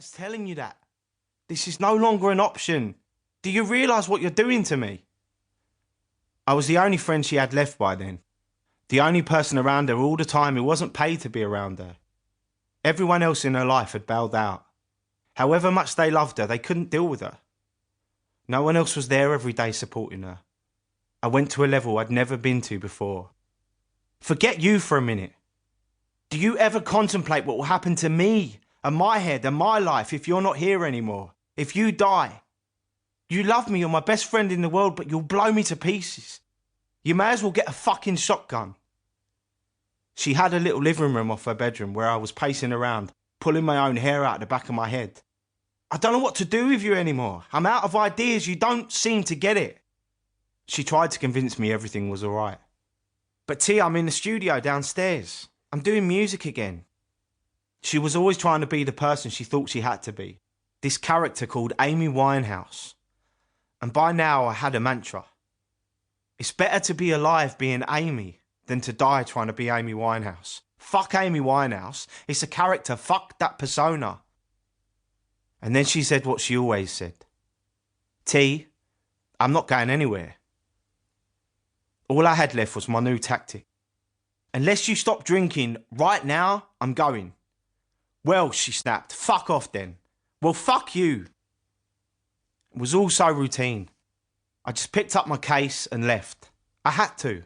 letter's telling you that. This is no longer an option. Do you realise what you're doing to me? I was the only friend she had left by then. The only person around her all the time who wasn't paid to be around her. Everyone else in her life had bailed out. However much they loved her, they couldn't deal with her. No one else was there every day supporting her. I went to a level I'd never been to before. Forget you for a minute. Do you ever contemplate what will happen to me and my head and my life if you're not here anymore? If you die? You love me, you're my best friend in the world, but you'll blow me to pieces. You may as well get a fucking shotgun. She had a little living room off her bedroom where I was pacing around, pulling my own hair out the back of my head. I don't know what to do with you anymore. I'm out of ideas. You don't seem to get it. She tried to convince me everything was all right. But T, I'm in the studio downstairs. I'm doing music again. She was always trying to be the person she thought she had to be. This character called Amy Winehouse. And by now I had a mantra. It's better to be alive being Amy than to die trying to be Amy Winehouse. Fuck Amy Winehouse. It's a character. Fuck that persona. And then she said what she always said. T, I'm not going anywhere. All I had left was my new tactic. Unless you stop drinking right now, I'm going. Well, she snapped, fuck off then. Well, fuck you. It was all so routine. I just picked up my case and left. I had to.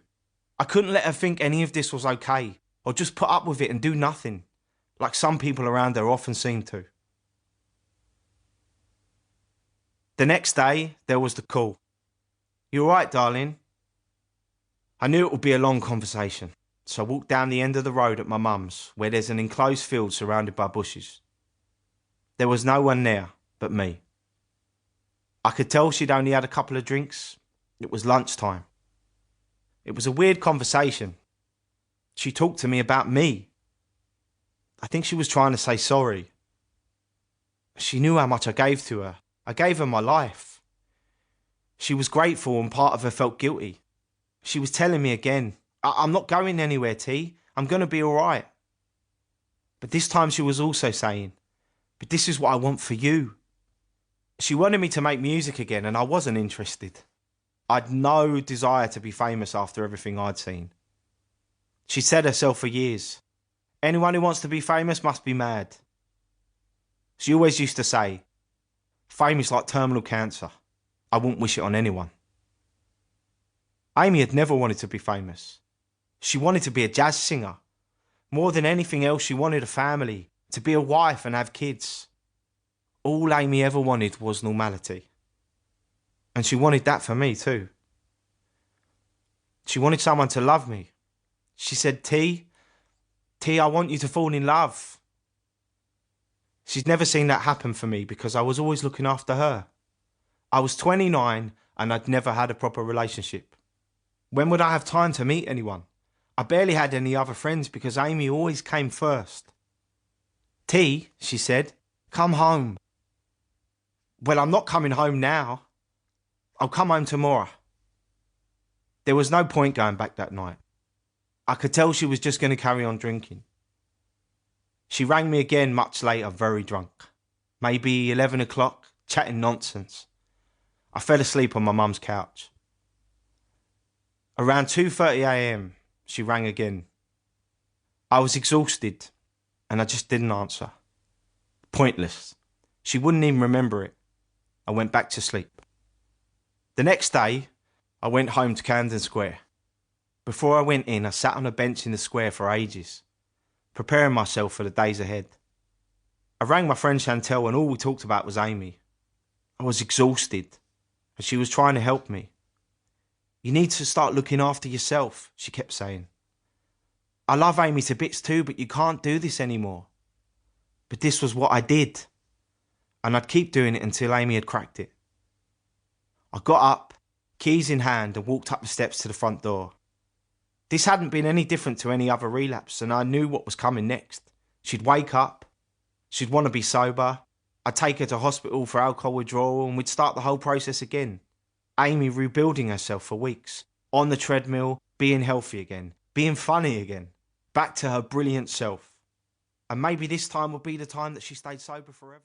I couldn't let her think any of this was okay, or just put up with it and do nothing, like some people around her often seem to. The next day, there was the call. You all right, darling? I knew it would be a long conversation, so I walked down the end of the road at my mum's, where there's an enclosed field surrounded by bushes. There was no one there but me. I could tell she'd only had a couple of drinks. It was lunchtime. It was a weird conversation. She talked to me about me. I think she was trying to say sorry. She knew how much I gave to her. I gave her my life. She was grateful and part of her felt guilty. She was telling me again, I'm not going anywhere, T. I'm going to be all right. But this time she was also saying, but this is what I want for you. She wanted me to make music again and I wasn't interested. I'd no desire to be famous after everything I'd seen. She said herself for years, anyone who wants to be famous must be mad. She always used to say, fame is like terminal cancer. I wouldn't wish it on anyone. Amy had never wanted to be famous. She wanted to be a jazz singer. More than anything else, she wanted a family, to be a wife and have kids. All Amy ever wanted was normality. And she wanted that for me too. She wanted someone to love me. She said, T, I want you to fall in love. She's never seen that happen for me because I was always looking after her. I was 29 and I'd never had a proper relationship. When would I have time to meet anyone? I barely had any other friends because Amy always came first. T, she said, come home. Well, I'm not coming home now. I'll come home tomorrow. There was no point going back that night. I could tell she was just going to carry on drinking. She rang me again much later, very drunk. Maybe 11 o'clock, chatting nonsense. I fell asleep on my mum's couch. Around 2:30 a.m, she rang again. I was exhausted and I just didn't answer. Pointless. She wouldn't even remember it. I went back to sleep. The next day, I went home to Camden Square. Before I went in, I sat on a bench in the square for ages, preparing myself for the days ahead. I rang my friend Chantel and all we talked about was Amy. I was exhausted and she was trying to help me. You need to start looking after yourself, she kept saying. I love Amy to bits too, but you can't do this anymore. But this was what I did. And I'd keep doing it until Amy had cracked it. I got up, keys in hand, and walked up the steps to the front door. This hadn't been any different to any other relapse, and I knew what was coming next. She'd wake up, she'd want to be sober, I'd take her to hospital for alcohol withdrawal, and we'd start the whole process again. Amy rebuilding herself for weeks, on the treadmill, being healthy again, being funny again, back to her brilliant self. And maybe this time would be the time that she stayed sober forever.